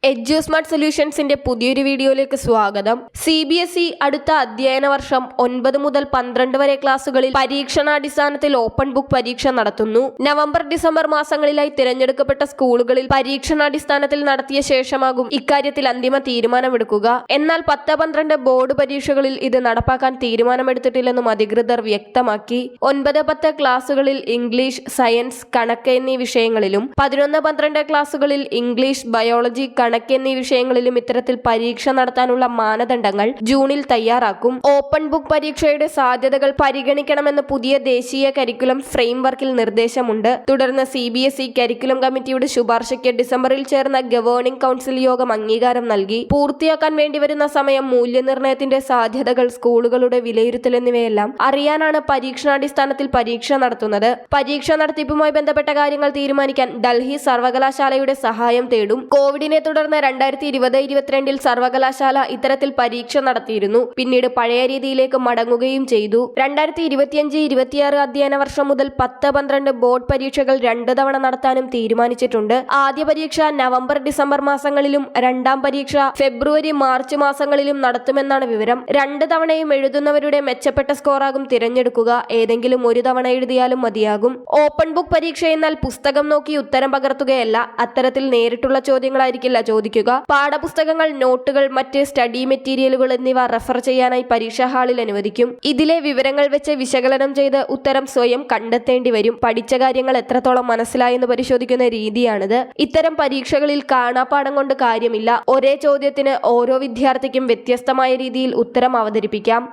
എഡ്യൂസ്മാർട്ട് സൊല്യൂഷൻസിന്റെ പുതിയൊരു വീഡിയോയിലേക്ക് സ്വാഗതം. CBSE അടുത്ത അധ്യയന വർഷം 9 മുതൽ 12 വരെ ക്ലാസുകളിൽ പരീക്ഷണാടിസ്ഥാനത്തിൽ ഓപ്പൺ ബുക്ക് പരീക്ഷ നടത്തുന്നു. നവംബർ ഡിസംബർ മാസങ്ങളിലായി തിരഞ്ഞെടുക്കപ്പെട്ട സ്കൂളുകളിൽ പരീക്ഷണാടിസ്ഥാനത്തിൽ നടത്തിയ ശേഷമാകും ഇക്കാര്യത്തിൽ അന്തിമ തീരുമാനമെടുക്കുക. എന്നാൽ 10-12 ബോർഡ് പരീക്ഷകളിൽ ഇത് നടപ്പാക്കാൻ തീരുമാനമെടുത്തിട്ടില്ലെന്നും അധികൃതർ വ്യക്തമാക്കി. 9-10 ക്ലാസുകളിൽ ഇംഗ്ലീഷ്, സയൻസ്, കണക്ക് എന്നീ വിഷയങ്ങളിലും 11-12 ക്ലാസുകളിൽ ഇംഗ്ലീഷ്, ബയോളജി, കണക്ക് എന്നീ വിഷയങ്ങളിലും ഇത്തരത്തിൽ പരീക്ഷ നടത്താനുള്ള മാനദണ്ഡങ്ങൾ ജൂണിൽ തയ്യാറാക്കും. ഓപ്പൺ ബുക്ക് പരീക്ഷയുടെ സാധ്യതകൾ പരിഗണിക്കണമെന്ന് പുതിയ ദേശീയ കരിക്കുലം ഫ്രെയിംവർക്കിൽ നിർദ്ദേശമുണ്ട്. തുടർന്ന് CBSE കരിക്കുലം കമ്മിറ്റിയുടെ ശുപാർശയ്ക്ക് ഡിസംബറിൽ ചേർന്ന ഗവേണിംഗ് കൗൺസിൽ യോഗം അംഗീകാരം നൽകി. പൂർത്തിയാക്കാൻ വേണ്ടിവരുന്ന സമയം, മൂല്യനിർണ്ണയത്തിന്റെ സാധ്യതകൾ, സ്കൂളുകളുടെ വിലയിരുത്തൽ എന്നിവയെല്ലാം അറിയാനാണ് പരീക്ഷണാടിസ്ഥാനത്തിൽ പരീക്ഷ നടത്തുന്നത്. പരീക്ഷ നടത്തിപ്പുമായി ബന്ധപ്പെട്ട കാര്യങ്ങൾ തീരുമാനിക്കാൻ ഡൽഹി സർവകലാശാലയുടെ സഹായം തേടും. കോവിഡിനെ തുടർന്ന് 2020-22 സർവകലാശാല ഇത്തരത്തിൽ പരീക്ഷ നടത്തിയിരുന്നു. പിന്നീട് പഴയ രീതിയിലേക്ക് മടങ്ങുകയും ചെയ്തു. 2025-26 അധ്യയന വർഷം മുതൽ 10-12 ബോർഡ് പരീക്ഷകൾ 2 തവണ നടത്താനും തീരുമാനിച്ചിട്ടുണ്ട്. ആദ്യ പരീക്ഷ നവംബർ-ഡിസംബർ മാസങ്ങളിലും രണ്ടാം പരീക്ഷ ഫെബ്രുവരി-മാർച്ച് മാസങ്ങളിലും നടത്തുമെന്നാണ് വിവരം. 2 തവണയും എഴുതുന്നവരുടെ മെച്ചപ്പെട്ട സ്കോറാകും തിരഞ്ഞെടുക്കുക. ഏതെങ്കിലും ഒരു തവണ എഴുതിയാലും മതിയാകും. ഓപ്പൺ ബുക്ക് പരീക്ഷ എന്നാൽ പുസ്തകം നോക്കി ഉത്തരം പകർത്തുകയല്ല. അത്തരത്തിൽ നേരിട്ടുള്ള ചോദ്യങ്ങളായിരിക്കില്ല ചോദിക്കുക. പാഠപുസ്തകങ്ങൾ, നോട്ടുകൾ, മറ്റ് സ്റ്റഡി മെറ്റീരിയലുകൾ എന്നിവ റെഫർ ചെയ്യാനായി പരീക്ഷാ ഹാളിൽ അനുവദിക്കും. ഇതിലെ വിവരങ്ങൾ വെച്ച് വിശകലനം ചെയ്ത് ഉത്തരം സ്വയം കണ്ടെത്തേണ്ടി വരും. പഠിച്ച കാര്യങ്ങൾ എത്രത്തോളം മനസ്സിലായെന്ന് പരിശോധിക്കുന്ന രീതിയാണിത്. ഇത്തരം പരീക്ഷകളിൽ കാണാപ്പാഠം കൊണ്ട് കാര്യമില്ല. ഒരേ ചോദ്യത്തിന് ഓരോ വിദ്യാർത്ഥിക്കും വ്യത്യസ്തമായ രീതിയിൽ ഉത്തരം അവതരിപ്പിക്കാം.